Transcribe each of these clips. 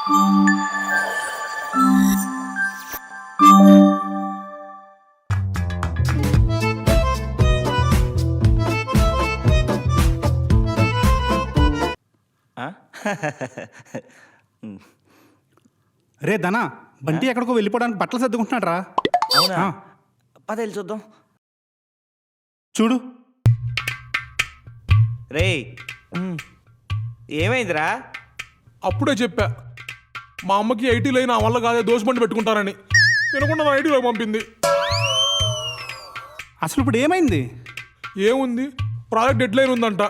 రే ధనా, బంటి ఎక్కడికో వెళ్ళిపోవడానికి బట్టలు సర్దుకుంటున్నాడు రా. అవునా? పదేళ్ళు చూద్దాం. చూడు. రే ఏమైందిరా? అప్పుడే చెప్పా మా అమ్మకి ఐటీలో నా వల్ల కాదే దోషబండి పెట్టుకుంటారని, వినకుండా నా ఐటీలో పంపింది. అసలు ఇప్పుడు ఏమైంది? ఏముంది, ప్రాజెక్ట్ డెడ్ లైన్ ఉందంట.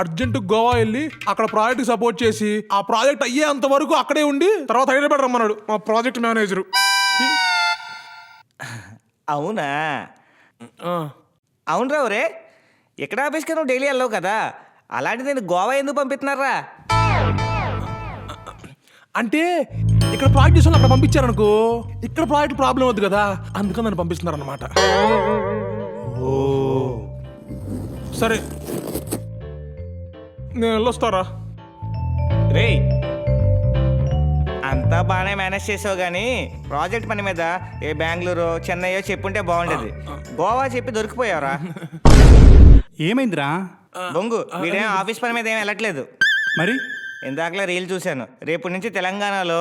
అర్జెంట్ గోవా వెళ్ళి అక్కడ ప్రాజెక్ట్ సపోర్ట్ చేసి ఆ ప్రాజెక్ట్ అయ్యేంత వరకు అక్కడే ఉండి తర్వాత హైదరాబాద్ రమ్మన్నాడు మా ప్రాజెక్ట్ మేనేజరు. అవునా? అవునరా. ఒరే ఎక్కడ ఆఫీస్కి నువ్వు డైలీ వెళ్ళవు కదా, అలాంటి నేను గోవా ఎందుకు పంపిస్తున్నారా? అంటే ఇక్కడ ప్రాజెక్ట్ చేసిన అక్కడ పంపించారనుకో, ఇక్కడ ప్రాజెక్ట్ ప్రాబ్లం అవుతుంది కదా, అందుకని నన్ను పంపిస్తున్నారు అనమాట. సరే నేను వెళ్ళొస్తారా? రే అంతా బాగానే మేనేజ్ చేసావు కానీ ప్రాజెక్ట్ పని మీద ఏ బెంగళూరు చెన్నైయో చెప్పుంటే బాగుండేది. గోవా చెప్పి దొరికిపోయావరా? ఏమైందిరా? బొంగు వీడేం ఆఫీస్ పని మీద ఏం వెళ్ళట్లేదు. మరి ఇందాకలా రీల్ చూశాను, రేపు నుంచి తెలంగాణలో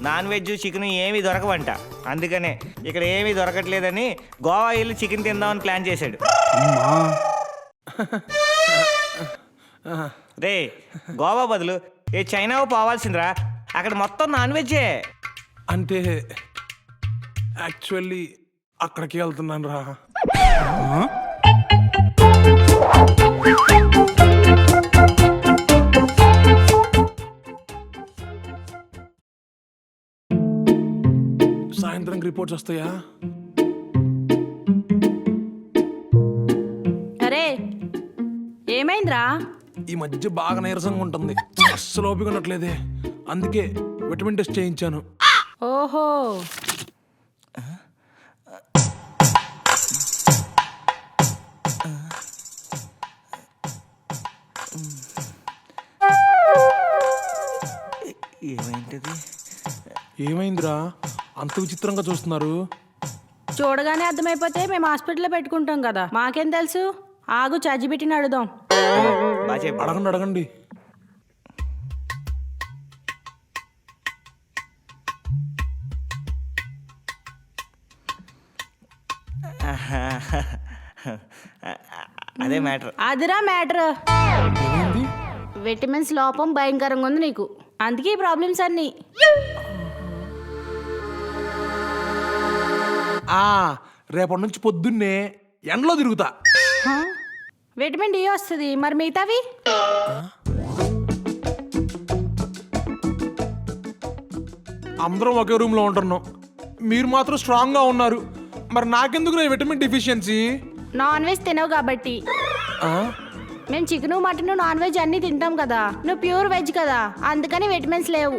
నాన్ వెజ్ చికెన్ ఏమీ దొరకవంట. అందుకనే ఇక్కడ ఏమీ దొరకట్లేదని గోవా వెళ్ళి చికెన్ తిందామని ప్లాన్ చేశాడు. రే గోవా బదులు ఏ చైనా పోవాల్సిందిరా, అక్కడ మొత్తం నాన్ వెజ్జే. అంటే యాక్చువల్లీ అక్కడికి వెళ్తున్నాను రా. సాయంత్రం రిపోర్ట్స్ వస్తాయా? అరే ఏమైందిరా? ఈ మధ్య బాగా నీరసంగా ఉంటుంది, అస్సలు ఓపిక ఉండట్లేదే, అందుకే విటమిన్ టెస్ట్ చేయించాను. ఓహో ఏమైంటది? ఏమైందిరా అంత విచిత్రంగా చూస్తున్నారు? చూడగానే అర్థమైపోతే మేము హాస్పిటల్లో పెట్టుకుంటాం కదా, మాకేం తెలుసు? ఆగు చార్జీ పెట్టిన అడుగుదాం. బాగా చెప్పు. అడగండి అడగండి. అదే మ్యాటర్. అదిరా మ్యాటర్. ఏమైంది? విటమిన్స్ లోపం భయంకరంగా ఉంది నీకు, అందుకే ఈ ప్రాబ్లమ్స్ అన్నీ. రేపటి నుంచి పొద్దున్నే ఎండలో తిరుగుతా. విటమిన్ డి వస్తుంది, మరి మిగతావి? అందరం ఒకే రూమ్ లో ఉంటున్నాం, మీరు మాత్రం స్ట్రాంగ్ గా ఉన్నారు, మరి నాకెందుకు రా విటమిన్ డిఫిషియన్సీ? నాన్ వెజ్ తినవు కాబట్టి. మేము చికెన్ మటన్ నాన్ వెజ్ అన్నీ తింటాం కదా, నువ్వు ప్యూర్ వెజ్ కదా, అందుకని విటమిన్స్ లేవు.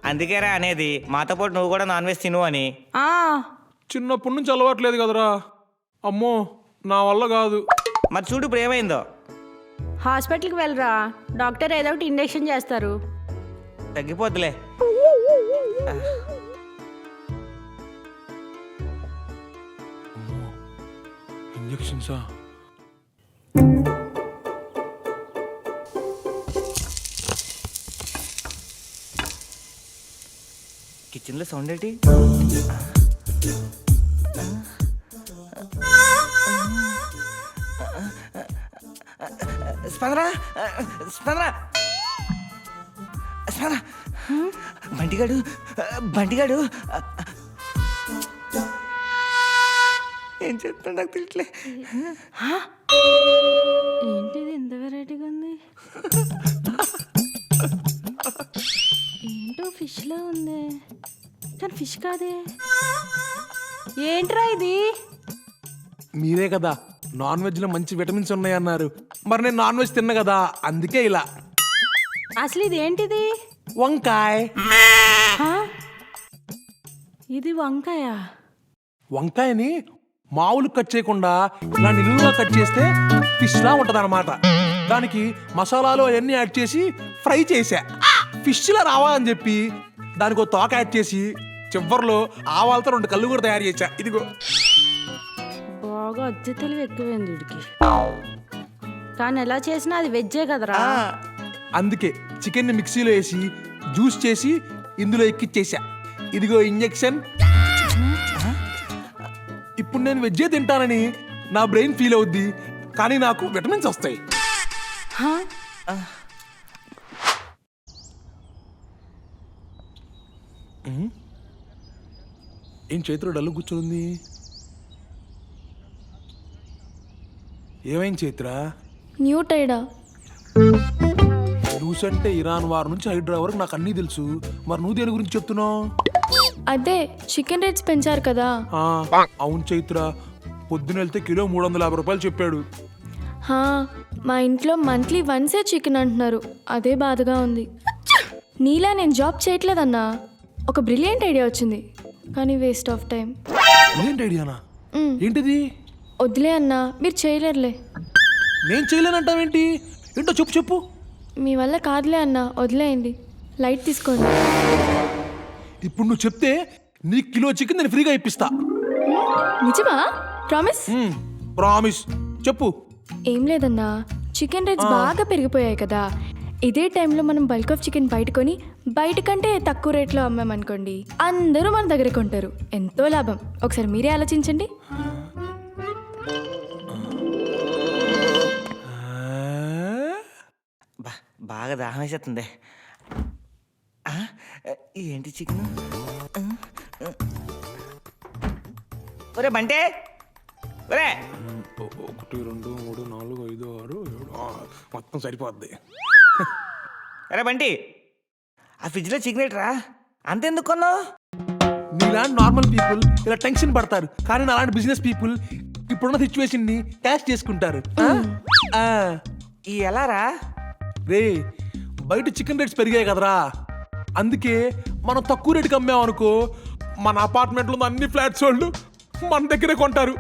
అందుకేరా అనేది మాతో పాటు నువ్వు కూడా నాన్ వెజ్ తిను అని. చిన్నప్పటి నుంచి అలవాట్లేదు కదరా, అమ్మో నా వల్ల కాదు. మరి చూడు ఇప్పుడు ఏమైందో. హాస్పిటల్కి వెళ్ళరా, డాక్టర్ ఏదో ఒకటి ఇంజెక్షన్ చేస్తారు, తగ్గిపోద్దులే. ఇంజెక్షన్సా? కిచెన్లో సౌండ్ ఏంటి? స్పందన స్పందన స్పందన, బంటిగాడు బంటిగాడు ఏం చెప్తాడు నాకు తెలియట్లే. ఏంటిది ఎంత వెరైటీగా ఉంది? ఏంటో ఫిష్లా ఉంది కానీ ఫిష్ కాదే. ఏంట్రా ఇది? మీరే కదా నాన్ వెజ్ లో మంచి విటమిన్స్ ఉన్నాయన్నారు, మరి నేను నాన్ వెజ్ తిన్నా కదా, అందుకే ఇలా. అసలు ఇది ఏంటిది? వంకాయ. ఇది వంకాయ? వంకాయని మామూలు కట్ చేయకుండా ఇలా నిలువుగా కట్ చేస్తే ఫిష్ లా ఉంటది అనమాట. దానికి మసాలాలు అవన్నీ యాడ్ చేసి ఫ్రై చేశా. ఫిష్లా రావాలని చెప్పి దానికి ఒక తోక యాడ్ చేసి చివర్లో ఆవాలతో 2 కళ్ళు కూడా తయారు చేశా. ఇదిగో. బాగా అద్దె తెలివి ఎక్కువైంది వీడికి. కానీ ఎలా చేసినా అది వెజ్జే కదరా. అందుకే చికెన్ని మిక్సీలో వేసి జ్యూస్ చేసి ఇందులో ఎక్కిచ్చేసా. ఇదిగో ఇంజెక్షన్. ఇప్పుడు నేను వెజ్జే తింటానని నా బ్రెయిన్ ఫీల్ అవుద్ది, కానీ నాకు విటమిన్స్ వస్తాయి. ఏం చేతిలో డల్లు కూర్చోంది? ఏమైంది చైత్రా? న్యూ టైడా. న్యూస్ అంటే ఇరాన్ వార్ నుంచి హైడ్రా వరకు నాకు అన్నీ తెలుసు. మరి నువ్వు దేని గురించి చెప్తున్నావు? అదే చికెన్ రేట్స్ పెంచారు కదా. అవును చైత్ర, పొద్దున వెళ్తే కిలో 350 రూపాయలు చెప్పాడు. హా, మా ఇంట్లో మంత్లీ వన్సే చికెన్ అంటున్నారు. అదే బాధగా ఉంది. నీలా నేను జాబ్ చేయట్లేదన్నా. ఒక బ్రిలియంట్ ఐడియా వచ్చింది, కానీ వేస్ట్ ఆఫ్ టైం. ఏంటి ఐడియానా? ఏంటిది? వదిలే అన్నా, మీరు చేయలేరులే. నేను చేయలేనంటావేంటి? ఏంటో చెప్పు చెప్పు. మీ వల్ల కాదులే అన్నా, వదిలేయండి. లైట్ తీసుకోండి. ఇప్పుడు నువ్వు చెప్తే నీ కిలో చికెన్ నేను ఫ్రీగా ఇప్పిస్తా. నిజమా? ప్రామిస్? ప్రామిస్. చెప్పు. ఏం లేదన్నా, చికెన్ రేట్స్ బాగా పెరిగిపోయాయి కదా. ఇదే టైంలో మనం బల్క్ ఆఫ్ చికెన్ బయట కొని బయట కంటే తక్కువ రేట్లో అమ్మామనుకోండి, అందరూ మన దగ్గర కొంటారు. ఎంతో లాభం. ఒకసారి మీరే ఆలోచించండి. బాగా దాహం వేసేస్తుంది. ఏంటి చికెన్? ఒరే బంటే, ఒరే 1 2 3 4 5 6 7 మొత్తం సరిపోద్ది. అరే బంటి, ఆ ఫ్రిడ్జ్లో చికెన్ రేట్రా అంతెందుకు కొన్నావు? నీలాంటి నార్మల్ పీపుల్ ఇలా టెన్షన్ పడతారు, కానీ అలాంటి బిజినెస్ పీపుల్ ఇప్పుడున్న సిచ్యువేషన్ ని క్యాష్ చేసుకుంటారు. ఈ ఎలారా? రే, బయట చికెన్ రేట్స్ పెరిగాయి కదరా, అందుకే మనం తక్కువ రేటుకి అమ్మామనుకో, మన అపార్ట్మెంట్లో అన్ని ఫ్లాట్స్ వాళ్ళు మన దగ్గరే కొంటారు.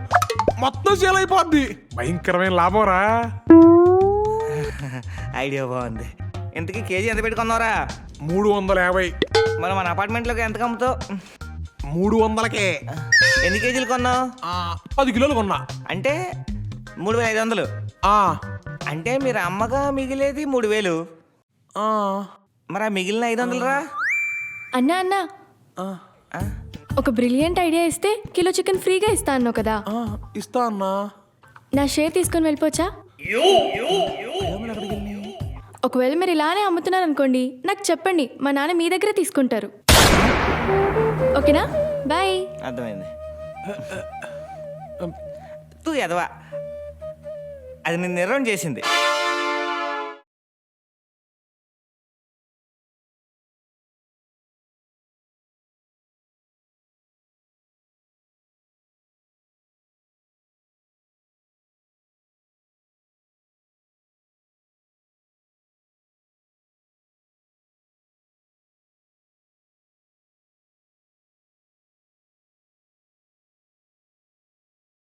మొత్తం సేల్ అయిపోద్ది. భయంకరమైన లాభం రా. ఐడియా బాగుంది. ఇంతకీ కేజీ ఎంత పెట్టుకున్నావురా? 350. మరి మన అపార్ట్మెంట్లోకి ఎంతకు అమ్ముతావు? 300కే. ఎన్ని కేజీలు కొన్నావు? 10 కిలోలు కొన్నా. అంటే 3500. అంటే మీరు అమ్మగా మిగిలేది 3000. మరి ఆ మిగిలిన 500 రా? అన్నా అన్నా, ఒక బ్రిలియంట్ ఐడియా ఇస్తే కిలో చికెన్ ఫ్రీగా ఇస్తా అన్నావు కదా. ఇస్తా అన్నా. నా షేర్ తీసుకొని వెళ్ళిపోవచ్చా? ఒకవేళ మీరు ఇలానే అమ్ముతున్నారు అనుకోండి, నాకు చెప్పండి. మా నాన్న మీ దగ్గరే తీసుకుంటారు. ఓకేనా? బాయ్. అర్థమైంది. తూ ఎదవా, అది నేను నిర్వహణ చేసింది.